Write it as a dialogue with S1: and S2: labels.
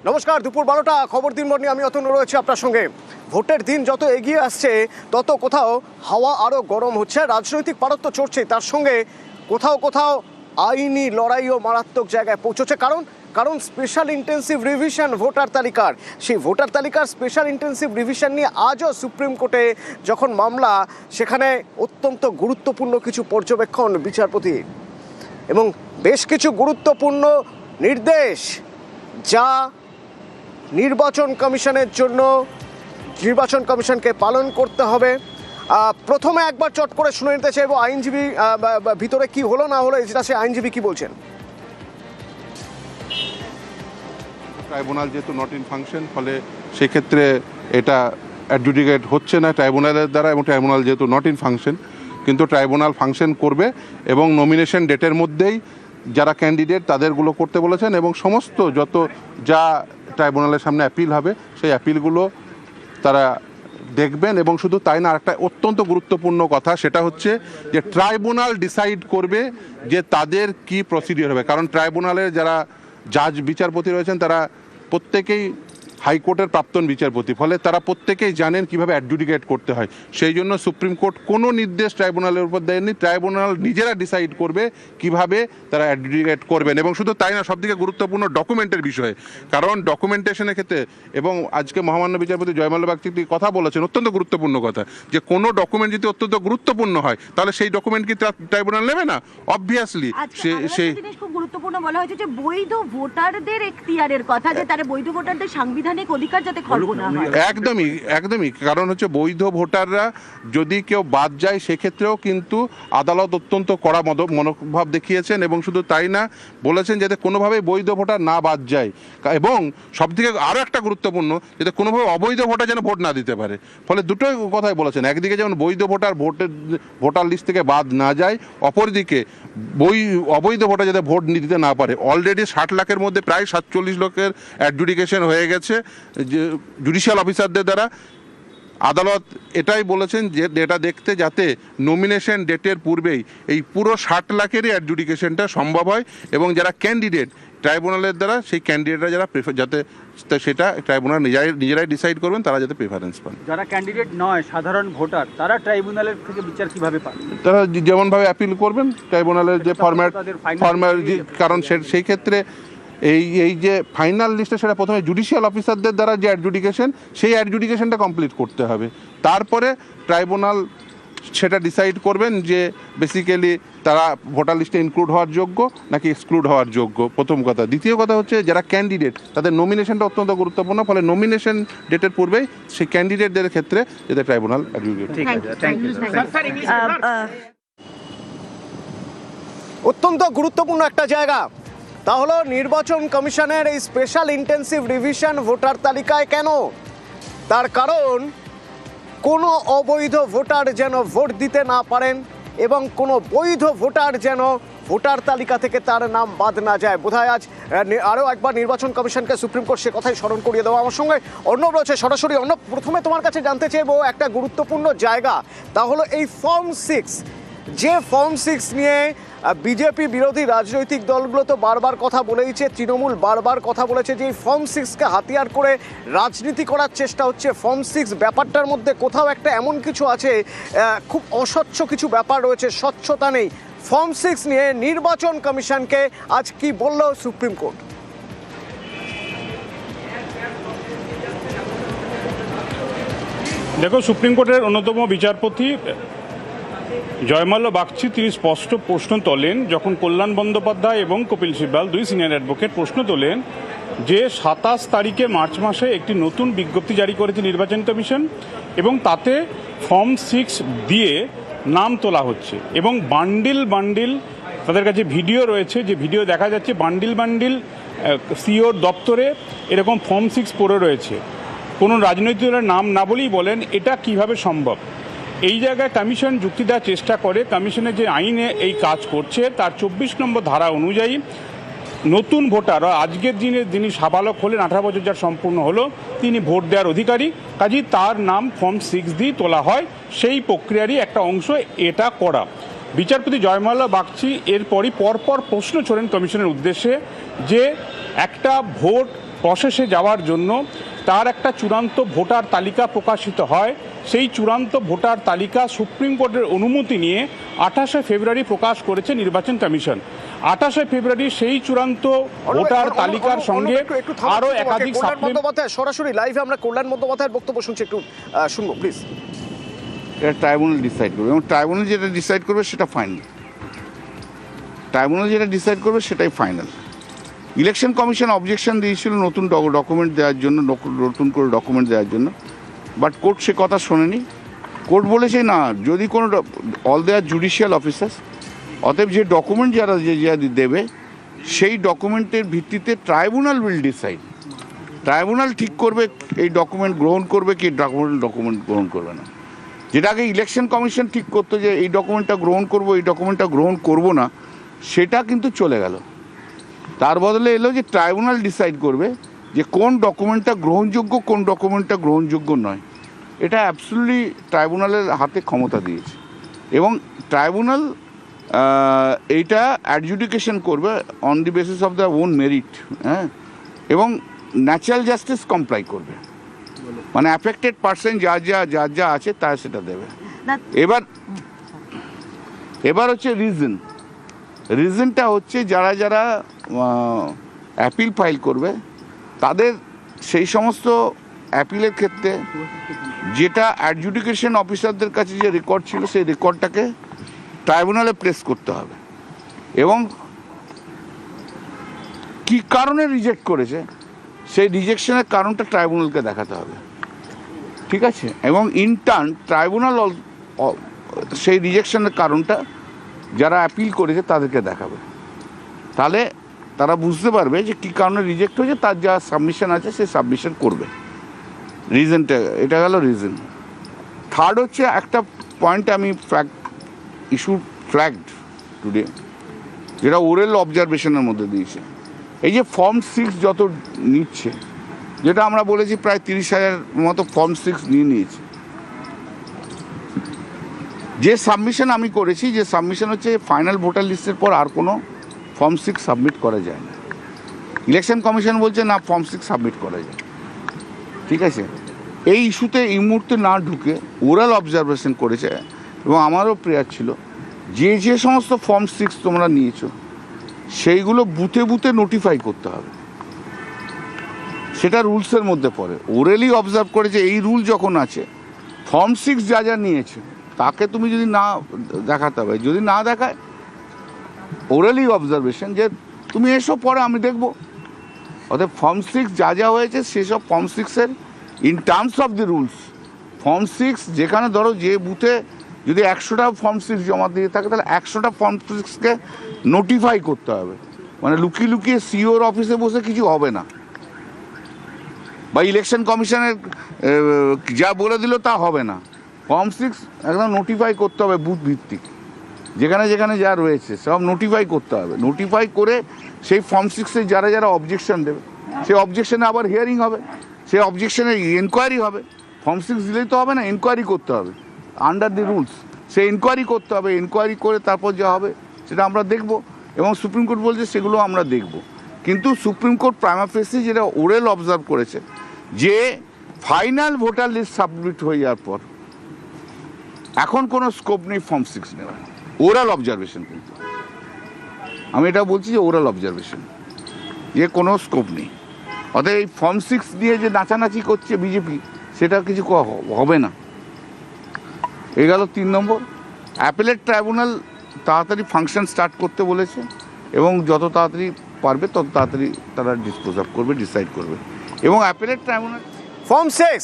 S1: নমস্কার, দুপুর 12টা খবর দিন নিয়ে আমি অতনু রয়েছে আপনার সঙ্গে। ভোটের দিন যত এগিয়ে আসছে তত কোথাও হাওয়া আরও গরম হচ্ছে, রাজনৈতিক পারত্ব চড়ছে, তার সঙ্গে কোথাও কোথাও আইনি লড়াইও মারাত্মক জায়গায় পৌঁছেছে। কারণ স্পেশাল ইন্টেন্সিভ রিভিশন ভোটার তালিকার, সেই ভোটার তালিকার স্পেশাল ইন্টেন্সিভ রিভিশন নিয়ে আজও সুপ্রিম কোর্টে যখন মামলা, সেখানে অত্যন্ত গুরুত্বপূর্ণ কিছু পর্যবেক্ষণ বিচারপতি এবং বেশ কিছু গুরুত্বপূর্ণ নির্দেশ যা নির্বাচন কমিশনের জন্য নির্বাচন কমিশনকে পালন করতে হবে। প্রথমে একবার চট করে শুনে নিতে চাইবো আইনজীবী ভিতরে কি হলো না হলো, যেটা সে আইনজীবী কি বলছেন।
S2: ট্রাইব্যুনাল যেহেতু নট ইন ফাংশন, ফলে সেক্ষেত্রে এটা অ্যাডজুডিকেট হচ্ছে না ট্রাইব্যুনালের দ্বারা, এবং ট্রাইব্যুনাল যেহেতু নট ইন ফাংশন, কিন্তু ট্রাইব্যুনাল ফাংশন করবে এবং নমিনেশন ডেটের মধ্যেই যারা ক্যান্ডিডেট তাদেরগুলো করতে বলেছেন, এবং সমস্ত যত যা ট্রাইব্যুনালের সামনে অ্যাপিল হবে সেই অ্যাপিলগুলো তারা দেখবেন। এবং শুধু তাই না, আরেকটা অত্যন্ত গুরুত্বপূর্ণ কথা, সেটা হচ্ছে যে ট্রাইব্যুনাল ডিসাইড করবে যে তাদের কি প্রসিডিওর হবে। কারণ ট্রাইব্যুনালের যারা জাজ বিচারপতি রয়েছেন তারা প্রত্যেকেই হাইকোর্টের প্রাক্তন বিচারপতি, ফলে তারা প্রত্যেকেই জানেন কিভাবে অ্যাডজুডিকেট করতে হয়। সেই জন্য সুপ্রিম কোর্ট কোনো নির্দেশ ট্রাইব্যুনালের উপর দেয়নি, ট্রাইব্যুনাল নিজেরা ডিসাইড করবে কিভাবে তারা অ্যাডজুডিকেট করবেন। এবং শুধু তাই না, সবথেকে গুরুত্বপূর্ণ ডকুমেন্টের বিষয়ে, কারণ ডকুমেন্টেশনের ক্ষেত্রে, এবং আজকে মহামান্য বিচারপতি জয়মাল্য বাগচি একটি কথা বলেছেন, অত্যন্ত গুরুত্বপূর্ণ কথা, যে কোনো ডকুমেন্ট যদি অত্যন্ত গুরুত্বপূর্ণ হয় তাহলে সেই ডকুমেন্ট কি ট্রাইব্যুনাল নেবে না? অবভিয়াসলি সেই
S3: খুব গুরুত্বপূর্ণ বলা হয়েছে যে বৈধ ভোটারদের এখতিয়ারের কথা, যে তারা বৈধ ভোটারদের সাংবিধানিক অধিকার যাতে খর্ব না হয়।
S2: একদমই কারণ হচ্ছে বৈধ ভোটাররা যদি কেউ বাদ যায় সেক্ষেত্রেও কিন্তু আদালত অত্যন্ত কড়া মনোভাব দেখিয়েছেন, এবং শুধু তাই না, বলেছেন যাতে কোনোভাবেই বৈধ ভোটার না বাদ যায়, এবং সবথেকে আরও একটা গুরুত্বপূর্ণ, যাতে কোনোভাবে অবৈধ ভোটার যেন ভোট না দিতে পারে। ফলে দুটোই কথাই বলেছেন, একদিকে যেমন বৈধ ভোটার ভোটার লিস্ট থেকে বাদ না যায়, অপরদিকে অবৈধ ভোটার যাতে ভোট দিতে না পারে। অলরেডি 60 লাখের মধ্যে প্রায় 47 লাখের অ্যাডজুডিকেশন হয়ে গেছে যে জুডিশিয়াল অফিসারদের দ্বারা। আদালত এটাই বলেছেন যে এটা দেখতে যাতে নমিনেশন ডেটের পূর্বেই এই পুরো 60 লাখেরই অ্যাডজুডিকেশনটা সম্ভব হয়, এবং যারা ক্যান্ডিডেট ট্রাইব্যুনালের দ্বারা, সেই ক্যান্ডিডেটরা যারা যাতে সেটা ট্রাইব্যুনাল নিজেরাই ডিসাইড করবেন, তারা যাতে প্রেফারেন্স পান।
S4: যারা ক্যান্ডিডেট নয়, সাধারণ ভোটার, তারা ট্রাইব্যুনালের থেকে বিচার কিভাবে পান?
S2: তারা যেমনভাবে অ্যাপিল করবেন ট্রাইব্যুনালের যে ফরম্যাট, কারণ সেই ক্ষেত্রে এই যে ফাইনাল লিস্টে সেটা প্রথমে জুডিশিয়াল অফিসারদের দ্বারা যে অ্যাডজুডিকেশন, সেই অ্যাডজুডিকেশনটা কমপ্লিট করতে হবে। তারপরে ট্রাইব্যুনাল সেটা ডিসাইড করবেন যে বেসিক্যালি তারা ভোটার লিস্টে ইনক্লুড হওয়ার যোগ্য নাকি এক্সক্লুড হওয়ার যোগ্য, প্রথম কথা। দ্বিতীয় কথা হচ্ছে যারা ক্যান্ডিডেট তাদের নমিনেশনটা অত্যন্ত গুরুত্বপূর্ণ, ফলে নমিনেশন ডেটের পূর্বেই সেই ক্যান্ডিডেটদের ক্ষেত্রে যাতে ট্রাইব্যুনাল অ্যাডজুডিকেট।
S1: অত্যন্ত গুরুত্বপূর্ণ একটা জায়গা। তাহলে নির্বাচন কমিশনের এই স্পেশাল ইন্টেন্সিভ রিভিশন ভোটার তালিকায় কেন? তার কারণ কোনো অবৈধ ভোটার যেন ভোট দিতে না পারেন, এবং কোনো বৈধ ভোটার যেন ভোটার তালিকা থেকে তার নাম বাদ না যায়। বোধহয় আজ আরও একবার নির্বাচন কমিশনকে সুপ্রিম কোর্ট সে কথাই স্মরণ করিয়ে দেওয়া। আমার সঙ্গে অর্ণব রয়েছে সরাসরি। অর্ণব, প্রথমে তোমার কাছে জানতে চাইবো একটা গুরুত্বপূর্ণ জায়গা, তা হলো এই ফর্ম 6। যে ফর্ম 6 নিয়ে বিজেপি বিরোধী রাজনৈতিক দলগুলো তো বারবার কথা বলেইছে, তৃণমূল বারবার কথা বলেছে যে এই ফর্ম 6কে হাতিয়ার করে রাজনীতি করার চেষ্টা হচ্ছে। ফর্ম 6 ব্যাপারটার মধ্যে কোথাও একটা এমন কিছু আছে, খুব অস্বচ্ছ কিছু ব্যাপার রয়েছে, স্বচ্ছতা নেই। ফর্ম 6 নিয়ে নির্বাচন কমিশনকে আজ কি বলল সুপ্রিম কোর্ট?
S5: দেখো, সুপ্রিম কোর্টের অন্যতম বিচারপতি জয়মাল্য বাগচি তিনি স্পষ্ট প্রশ্ন তোলেন, যখন কল্যাণ বন্দ্যোপাধ্যায় এবং কপিল সিব্বাল, দুই সিনিয়র অ্যাডভোকেট, প্রশ্ন তোলেন যে 27 তারিখে মার্চ মাসে একটি নতুন বিজ্ঞপ্তি জারি করেছে নির্বাচন কমিশন, এবং তাতে ফর্ম 6 দিয়ে নাম তোলা হচ্ছে, এবং বান্ডিল তাদের কাছে ভিডিও রয়েছে, যে ভিডিও দেখা যাচ্ছে বান্ডিল সিওর দপ্তরে এরকম ফর্ম 6 পড়ে রয়েছে। কোনো রাজনৈতিক দলের নাম না বলেই বলেন এটা কিভাবে সম্ভব। এই জায়গায় কমিশন যুক্তি দেওয়ার চেষ্টা করে, কমিশনের যে আইনে এই কাজ করছে তার 24 নম্বর ধারা অনুযায়ী নতুন ভোটার, আজকের দিনে যিনি সাবালক হলেন, 18 বছর যার সম্পূর্ণ হলো, তিনি ভোট দেওয়ার অধিকারী, কাজেই তার নাম ফর্ম 6 দিয়ে তোলা হয়। সেই প্রক্রিয়ারই একটা অংশ এটা করা। বিচারপতি জয়মাল্য বাগচি এরপরই পরপর প্রশ্ন ছোড়েন কমিশনের উদ্দেশ্যে যে একটা ভোট প্রসেসে যাওয়ার জন্য তার একটা চূড়ান্ত ভোটার তালিকা প্রকাশিত হয়। সেই চূড়ান্ত ভোটার তালিকা সুপ্রিম কোর্টের অনুমতি নিয়ে 28শে ফেব্রুয়ারি প্রকাশ করেছে নির্বাচন কমিশন। 28শে ফেব্রুয়ারি সেই চূড়ান্ত ভোটার তালিকার সঙ্গে আরও একাধিক
S1: কল্যাণ বন্দ্যোপাধ্যায় সরাসরি লাইভে আমরা কল্যাণ বন্দ্যোপাধ্যায়ের বক্তব্য শুনছি, একটু শুনবো প্লিজ।
S6: এটা ট্রাইব্যুনাল ডিসাইড করবে এবং ট্রাইব্যুনাল যেটা ডিসাইড করবে সেটা ফাইনাল। ট্রাইব্যুনাল যেটা ডিসাইড করবে সেটাই ফাইনাল। ইলেকশন কমিশন অবজেকশন দিয়েছিল নতুন ডকুমেন্ট দেওয়ার জন্য, নতুন করে ডকুমেন্ট দেওয়ার জন্য, বাট কোর্ট সে কথা শোনেনি। কোর্ট বলেছে না, যদি কোনো অল দেয়ার জুডিশিয়াল অফিসার্স, অতএব যে ডকুমেন্ট যারা দেবে সেই ডকুমেন্টের ভিত্তিতে ট্রাইব্যুনাল উইল ডিসাইড। ট্রাইব্যুনাল ঠিক করবে এই ডকুমেন্ট গ্রহণ করবে কি ডকুমেন্ট গ্রহণ করবে না। যেটা আগে ইলেকশন কমিশন ঠিক করতো যে এই ডকুমেন্টটা গ্রহণ করব, এই ডকুমেন্টটা গ্রহণ করব না, সেটা কিন্তু চলে গেল। তার বদলে এলো যে ট্রাইব্যুনাল ডিসাইড করবে যে কোন ডকুমেন্টটা গ্রহণযোগ্য, কোন ডকুমেন্টটা গ্রহণযোগ্য নয়। এটা অ্যাবসলিউটলি ট্রাইব্যুনালের হাতে ক্ষমতা দিয়েছে এবং ট্রাইব্যুনাল এইটা অ্যাডজুডিকেশন করবে on the basis of the own merit, হ্যাঁ, এবং ন্যাচারাল জাস্টিস কমপ্লাই করবে, মানে অ্যাফেক্টেড পার্সন যা আছে তা সেটা দেবে। এবার হচ্ছে রিজনটা হচ্ছে যারা যারা অ্যাপিল ফাইল করবে তাদের সেই সমস্ত অ্যাপিলের ক্ষেত্রে যেটা অ্যাডজুডিকেশন অফিসারদের কাছে যে রেকর্ড ছিল সেই রেকর্ডটাকে ট্রাইব্যুনালে প্লেস করতে হবে এবং কী কারণে রিজেক্ট করেছে সেই রিজেকশনের কারণটা ট্রাইব্যুনালকে দেখাতে হবে, ঠিক আছে? এবং ইন টার্ন ট্রাইব্যুনাল সেই রিজেকশনের কারণটা যারা অ্যাপিল করেছে তাদেরকে দেখাবে। তাহলে তারা বুঝতে পারবে যে কী কারণে রিজেক্ট হয়েছে, তার যা সাবমিশন আছে সেই সাবমিশন করবে। রিজনটা এটা গেল রিজন। থার্ড হচ্ছে একটা পয়েন্ট আমি ফ্ল্যাগড টুডে, যেটা ওরেল অবজারভেশনের মধ্যে দিয়েছে। এই যে ফর্ম 6 যত নিচ্ছে, যেটা আমরা বলেছি প্রায় 30,000 মতো ফর্ম 6 নিয়েছে। যে সাবমিশন আমি করেছি, যে সাবমিশন হচ্ছে ফাইনাল ভোটার লিস্টের পর আর কোনো ফর্ম 6 সাবমিট করা যায় না। ইলেকশন কমিশন বলছে না, ফর্ম 6 সাবমিট করা যায়, ঠিক আছে? এই ইস্যুতে এই মুহূর্তে না ঢুকে ওরাল অবজারভেশন করেছে এবং আমারও প্রেয়ার ছিল যে সমস্ত ফর্ম 6 তোমরা নিয়েছো সেইগুলো বুথে বুথে নোটিফাই করতে হবে, সেটা রুলসের মধ্যে পড়ে। ওরেলি অবজার্ভ করেছে এই রুল যখন আছে, ফর্ম 6 যা নিয়েছে তাকে তুমি যদি না দেখাতে হবে, যদি না দেখায় ওরেলি অবজারভেশন যে তুমি এসো পরে আমি দেখব। অর্থাৎ ফর্ম 6 যা হয়েছে সেসব ফর্ম 6-এর in terms of the rules, form 6 যেখানে ধরো যে বুথে যদি 100টা ফর্ম 6 জমা দিয়ে থাকে তাহলে 100টা ফর্ম 6কে নোটিফাই করতে হবে। মানে লুকিয়ে সিওর অফিসে বসে কিছু হবে না, বা ইলেকশন কমিশনের যা বলে দিল তা হবে না। ফর্ম 6 একদম নোটিফাই করতে হবে, বুথ ভিত্তিক যেখানে যা রয়েছে সব নোটিফাই করতে হবে। নোটিফাই করে সেই ফর্ম 6-এ যারা অবজেকশন দেবে সেই অবজেকশনে আবার হিয়ারিং হবে, সেই অবজেকশনে এনকোয়ারি হবে। ফর্ম 6 দিলেই তো হবে না, এনকোয়ারি করতে হবে আন্ডার দি রুলস। সেই এনকোয়ারি করতে হবে, এনকোয়ারি করে তারপর যা হবে সেটা আমরা দেখব এবং সুপ্রিম কোর্ট বলছে সেগুলো আমরা দেখব। কিন্তু সুপ্রিম কোর্ট প্রাইমা ফেসি যেটা ওরেল অবজার্ভ করেছে যে ফাইনাল ভোটার লিস্ট সাবমিট হয়ে যাওয়ার পর এখন কোনো স্কোপ নেই ফর্ম 6 নেওয়ার। ওরাল অবজারভেশন, কিন্তু আমি এটা বলছি যে ওরাল অবজারভেশন, যে কোনো স্কোপ নেই। অতএব এই ফর্ম 6 দিয়ে যে নাচানাচি করছে বিজেপি, সেটা কিছু হবে না। এই গেল 3 নম্বর। অ্যাপেলেট ট্রাইব্যুনাল তাড়াতাড়ি ফাংশন স্টার্ট করতে বলেছে এবং যত তাড়াতাড়ি পারবে তত তাড়াতাড়ি তারা ডিসপোজ অফ করবে, ডিসাইড করবে। এবং অ্যাপেলেট ট্রাইব্যুনাল
S1: ফর্ম 6